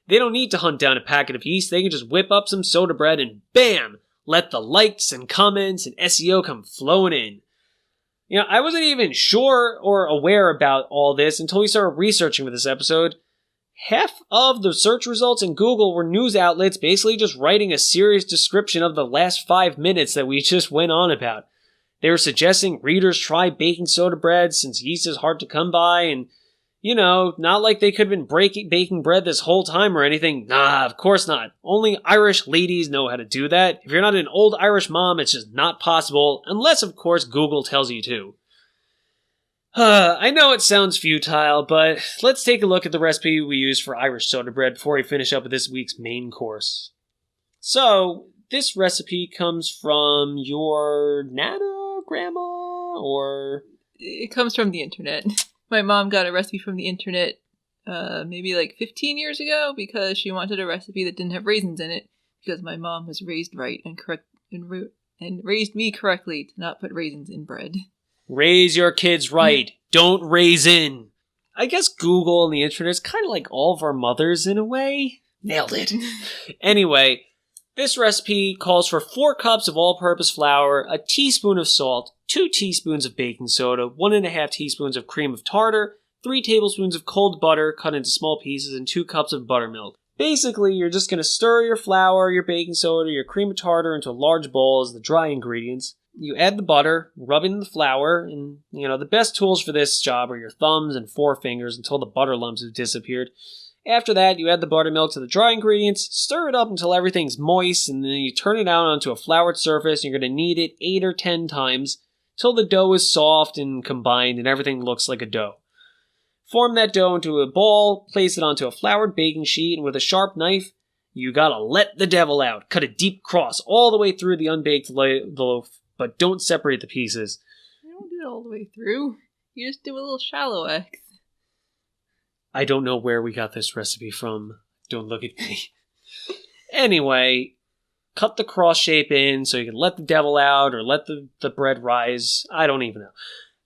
They don't need to hunt down a packet of yeast, they can just whip up some soda bread and BAM! Let the likes and comments and SEO come flowing in. You know, I wasn't even sure or aware about all this until we started researching for this episode. Half of the search results in Google were news outlets basically just writing a serious description of the last 5 minutes that we just went on about. They were suggesting readers try baking soda bread since yeast is hard to come by, and, you know, not like they could have been baking bread this whole time or anything. Nah, of course not. Only Irish ladies know how to do that. If you're not an old Irish mom, it's just not possible, unless, of course, Google tells you to. I know it sounds futile, but let's take a look at the recipe we used for Irish soda bread before we finish up with this week's main course. So, this recipe comes from your Nana, Grandma, or... It comes from the internet. My mom got a recipe from the internet maybe like 15 years ago because she wanted a recipe that didn't have raisins in it because my mom was raised right and raised me correctly to not put raisins in bread. Raise your kids right. Don't raisin. I guess Google and the internet is kind of like all of our mothers in a way. Nailed it. Anyway, this recipe calls for 4 cups of all-purpose flour, a teaspoon of salt, 2 teaspoons of baking soda, 1.5 teaspoons of cream of tartar, 3 tablespoons of cold butter cut into small pieces, and 2 cups of buttermilk. Basically, you're just going to stir your flour, your baking soda, your cream of tartar into a large bowl as the dry ingredients. You add the butter, rub in the flour, and, you know, the best tools for this job are your thumbs and forefingers until the butter lumps have disappeared. After that, you add the buttermilk to the dry ingredients, stir it up until everything's moist, and then you turn it out onto a floured surface, and you're going to knead it 8 or 10 times till the dough is soft and combined and everything looks like a dough. Form that dough into a ball, place it onto a floured baking sheet, and with a sharp knife, you gotta let the devil out. Cut a deep cross all the way through the unbaked loaf. But don't separate the pieces. You don't do it all the way through. You just do a little shallow X. I don't know where we got this recipe from. Don't look at me. Anyway, cut the cross shape in so you can let the devil out or let the bread rise. I don't even know.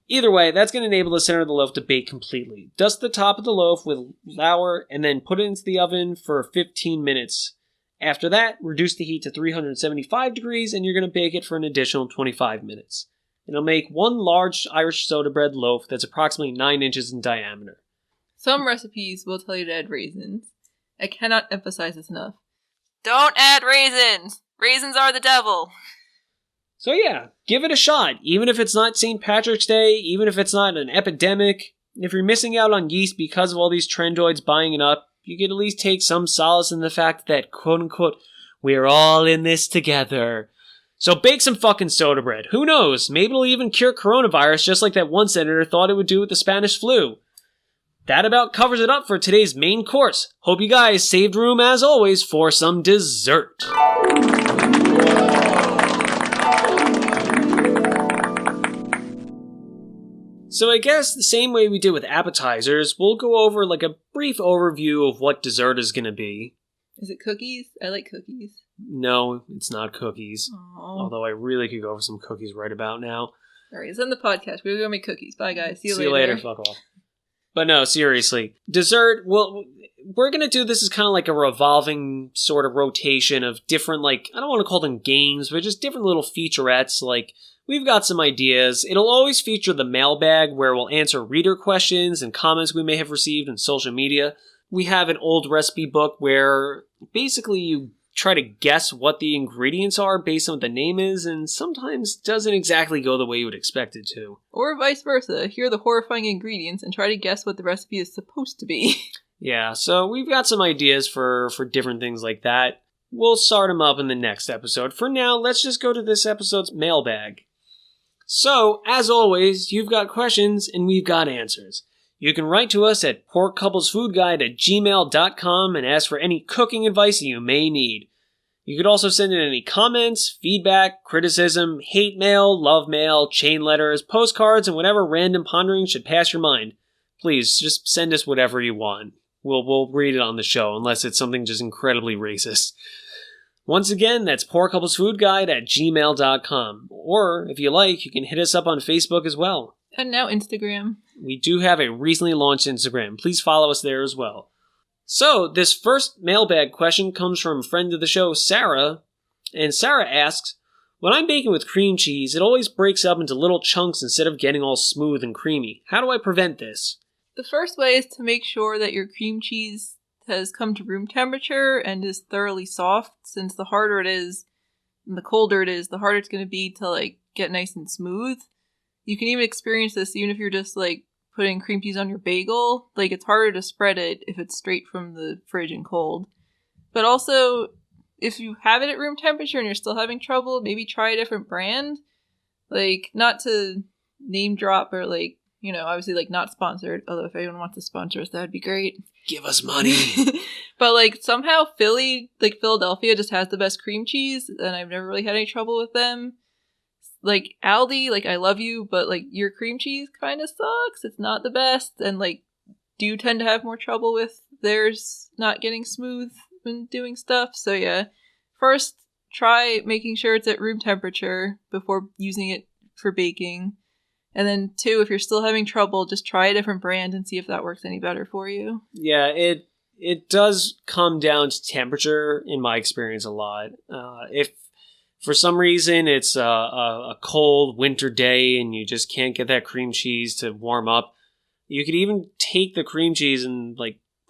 Either way, that's going to enable the center of the loaf to bake completely. Dust the top of the loaf with flour and then put it into the oven for 15 minutes. After that, reduce the heat to 375 degrees and you're going to bake it for an additional 25 minutes. It'll make one large Irish soda bread loaf that's approximately 9 inches in diameter. Some recipes will tell you to add raisins. I cannot emphasize this enough. Don't add raisins! Raisins are the devil! So yeah, give it a shot. Even if it's not St. Patrick's Day, even if it's not an epidemic, if you're missing out on yeast because of all these trendoids buying it up, you could at least take some solace in the fact that, quote-unquote, we're all in this together. So bake some fucking soda bread. Who knows? Maybe it'll even cure coronavirus just like that one senator thought it would do with the Spanish flu. That about covers it up for today's main course. Hope you guys saved room, as always, for some dessert. So I guess the same way we did with appetizers, we'll go over like a brief overview of what dessert is going to be. Is it cookies? I like cookies. No, it's not cookies. Aww. Although I really could go over some cookies right about now. Alright, it's in the podcast. We're going to make cookies. Bye, guys. See you later. See you later. Fuck off. But no, seriously. Dessert, well, we're going to do this as kind of like a revolving sort of rotation of different, like, I don't want to call them games, but just different little featurettes. Like, we've got some ideas. It'll always feature the mailbag where we'll answer reader questions and comments we may have received on social media. We have an old recipe book where basically you try to guess what the ingredients are based on what the name is, and sometimes doesn't exactly go the way you would expect it to. Or vice versa. Hear the horrifying ingredients and try to guess what the recipe is supposed to be. Yeah, so we've got some ideas for different things like that. We'll start them up in the next episode. For now, let's just go to this episode's mailbag. So, as always, you've got questions and we've got answers. You can write to us at porkcouplesfoodguide@gmail.com and ask for any cooking advice you may need. You could also send in any comments, feedback, criticism, hate mail, love mail, chain letters, postcards, and whatever random pondering should pass your mind. Please, just send us whatever you want. We'll read it on the show, unless it's something just incredibly racist. Once again, that's porkcouplesfoodguide@gmail.com. Or, if you like, you can hit us up on Facebook as well. And now Instagram. We do have a recently launched Instagram. Please follow us there as well. So, this first mailbag question comes from a friend of the show, Sarah. And Sarah asks, when I'm baking with cream cheese, it always breaks up into little chunks instead of getting all smooth and creamy. How do I prevent this? The first way is to make sure that your cream cheese has come to room temperature and is thoroughly soft, since the harder it is and the colder it is, the harder it's going to be to get nice and smooth. You can even experience this even if you're just putting cream cheese on your bagel. It's harder to spread it if it's straight from the fridge and cold. But also, if you have it at room temperature and you're still having trouble, maybe try a different brand. Not to name drop or obviously not sponsored, although if anyone wants to sponsor us, that would be great. Give us money. But somehow Philadelphia just has the best cream cheese, and I've never really had any trouble with them. Aldi, I love you, but your cream cheese kind of sucks. It's not the best, and do tend to have more trouble with theirs not getting smooth when doing stuff. So yeah, first try making sure it's at room temperature before using it for baking. And then 2, if you're still having trouble, just try a different brand and see if that works any better for you. Yeah, it does come down to temperature in my experience a lot. If for some reason it's a cold winter day and you just can't get that cream cheese to warm up, you could even take the cream cheese and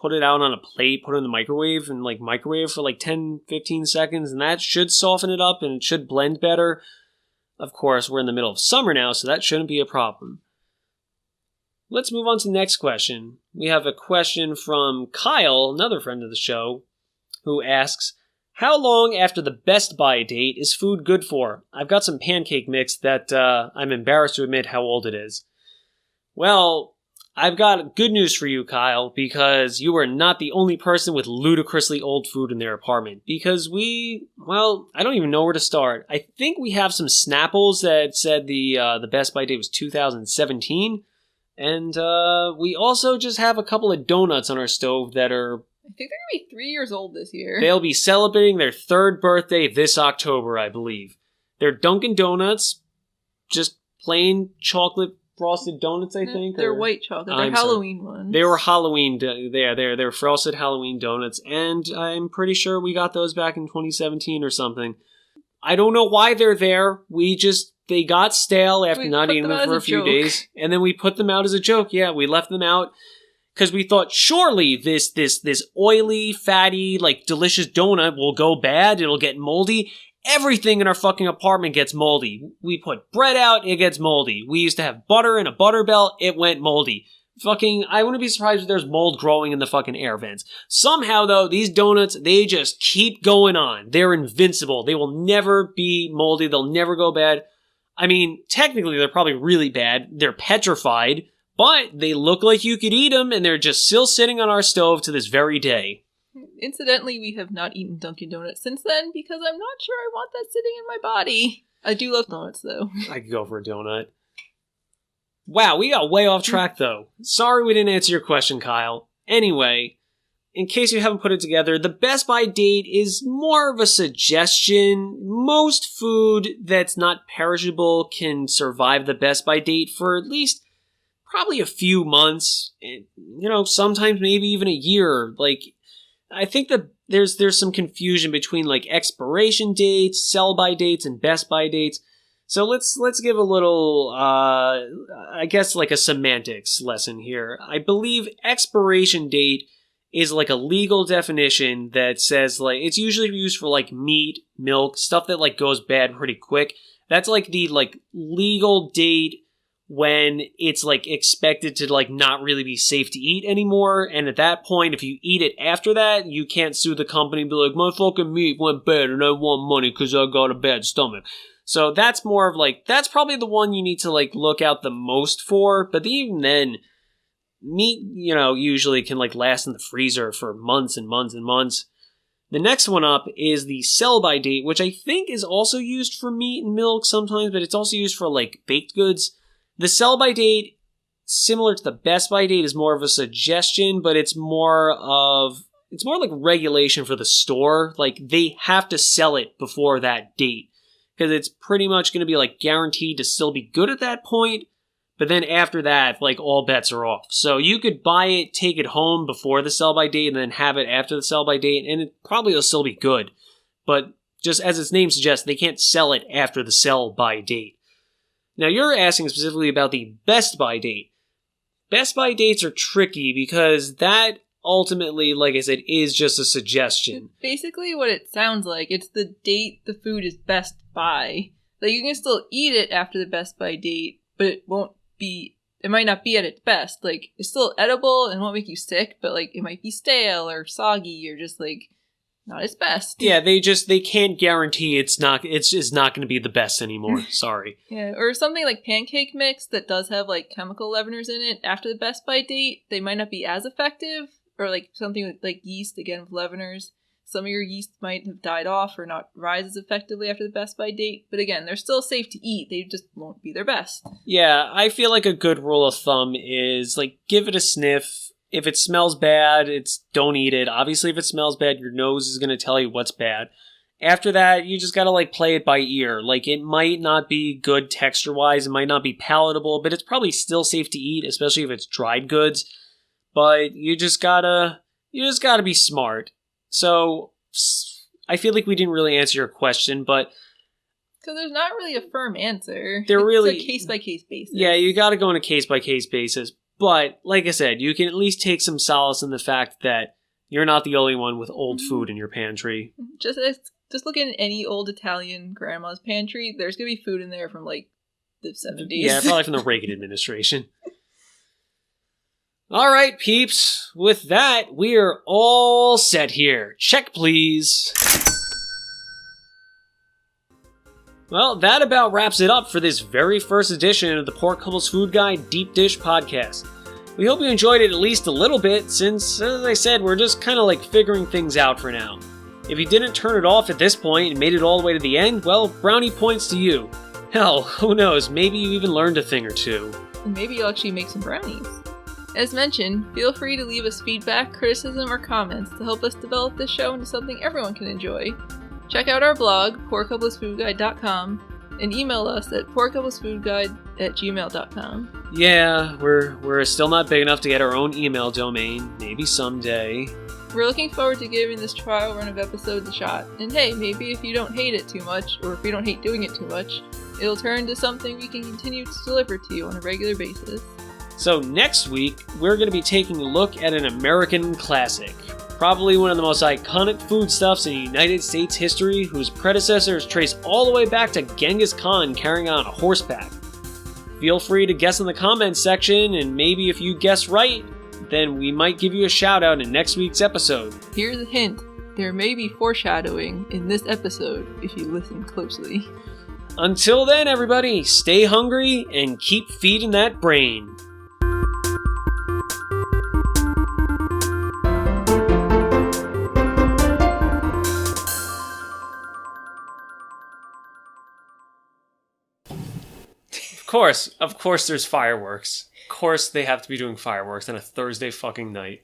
put it out on a plate, put it in the microwave, and microwave for 10-15 seconds, and that should soften it up and it should blend better. Of course, we're in the middle of summer now, so that shouldn't be a problem. Let's move on to the next question. We have a question from Kyle, another friend of the show, who asks, how long after the Best Buy date is food good for? I've got some pancake mix that I'm embarrassed to admit how old it is. Well, I've got good news for you, Kyle, because you are not the only person with ludicrously old food in their apartment. Because I don't even know where to start. I think we have some Snapples that said the Best Buy date was 2017. And we also just have a couple of donuts on our stove that are... I think they're going to be 3 years old this year. They'll be celebrating their 3rd birthday this October, I believe. They're Dunkin' Donuts, just plain chocolate frosted donuts, I think. They're white chocolate. They're Halloween ones. They were Halloween. They're frosted Halloween donuts, and I'm pretty sure we got those back in 2017 or something. I don't know why they're there. they got stale after not eating them for a few joke. days, and then we put them out as a joke. Yeah, we left them out because we thought surely this oily, fatty, like delicious donut will go bad. It'll get moldy. Everything in our fucking apartment gets moldy. We put bread out, it gets moldy. We used to have butter in a butter belt, it went moldy. I wouldn't be surprised if there's mold growing in the fucking air vents. Somehow, though, these donuts, they just keep going on. They're invincible. They will never be moldy. They'll never go bad. I mean, technically, they're probably really bad. They're petrified, but they look like you could eat them, and they're just still sitting on our stove to this very day. Incidentally, we have not eaten Dunkin' Donuts since then because I'm not sure I want that sitting in my body. I do love donuts, though. I could go for a donut. Wow, we got way off track, though. Sorry we didn't answer your question, Kyle. Anyway, in case you haven't put it together, the Best By date is more of a suggestion. Most food that's not perishable can survive the Best By date for at least probably a few months. Sometimes maybe even a year. Like, I think that there's some confusion between like expiration dates, sell-by dates, and Best By dates. So let's give a little, I guess like a semantics lesson here. I believe expiration date is like a legal definition that says like, it's usually used for like meat, milk, stuff that like goes bad pretty quick. That's like the like legal date when it's like expected to like not really be safe to eat anymore. And at that point, if you eat it after that, you can't sue the company and be like, my fucking meat went bad and I want money because I got a bad stomach. So that's more of like, that's probably the one you need to like look out the most for. But even then, meat, usually can like last in the freezer for months and months and months. The next one up is the sell-by date, which I think is also used for meat and milk sometimes, but it's also used for like baked goods. The sell-by date, similar to the Best By date, is more of a suggestion, but it's more like regulation for the store. Like, they have to sell it before that date, because it's pretty much going to be like guaranteed to still be good at that point, but then after that, like, all bets are off. So you could buy it, take it home before the sell-by date, and then have it after the sell-by date, and it probably will still be good. But just as its name suggests, they can't sell it after the sell-by date. Now, you're asking specifically about the Best By date. Best By dates are tricky because that ultimately, like I said, is just a suggestion. Basically what it sounds like, it's the date the food is best by. Like, you can still eat it after the Best By date, but it might not be at its best. Like, it's still edible and won't make you sick, but like, it might be stale or soggy or just like not its best. Yeah, they can't guarantee it's just not going to be the best anymore. Sorry. Yeah, or something like pancake mix that does have like chemical leaveners in it after the Best By date, they might not be as effective. Or like something with like yeast, again with leaveners. Some of your yeast might have died off or not rise as effectively after the Best By date. But again, they're still safe to eat. They just won't be their best. Yeah, I feel like a good rule of thumb is like give it a sniff. If it smells bad, don't eat it. Obviously, if it smells bad, your nose is going to tell you what's bad. After that, you just got to like play it by ear. Like, it might not be good texture-wise. It might not be palatable, but it's probably still safe to eat, especially if it's dried goods. But you just gotta be smart. So, I feel like we didn't really answer your question, but because there's not really a firm answer. It's a case-by-case basis. Yeah, you gotta go on a case-by-case basis. But, like I said, you can at least take some solace in the fact that you're not the only one with old food in your pantry. Just look at any old Italian grandma's pantry. There's gonna be food in there from like the 70s. Yeah, probably from the Reagan administration. All right, peeps. With that, we're all set here. Check, please. Well, that about wraps it up for this very first edition of the Poor Couples Food Guide Deep Dish Podcast. We hope you enjoyed it at least a little bit, since, as I said, we're just kind of like figuring things out for now. If you didn't turn it off at this point and made it all the way to the end, well, brownie points to you. Hell, who knows, maybe you even learned a thing or two. And maybe you'll actually make some brownies. As mentioned, feel free to leave us feedback, criticism, or comments to help us develop this show into something everyone can enjoy. Check out our blog, poorcouplesfoodguide.com, and email us at poorcouplesfoodguide@gmail.com. Yeah, we're still not big enough to get our own email domain. Maybe someday. We're looking forward to giving this trial run of episodes a shot. And hey, maybe if you don't hate it too much, or if we don't hate doing it too much, it'll turn into something we can continue to deliver to you on a regular basis. So next week, we're going to be taking a look at an American classic. Probably one of the most iconic foodstuffs in United States history, whose predecessors trace all the way back to Genghis Khan carrying on a horseback. Feel free to guess in the comments section, and maybe if you guess right, then we might give you a shout out in next week's episode. Here's a hint. There may be foreshadowing in this episode if you listen closely. Until then, everybody, stay hungry and keep feeding that brain. Of course there's fireworks. Of course they have to be doing fireworks on a Thursday fucking night.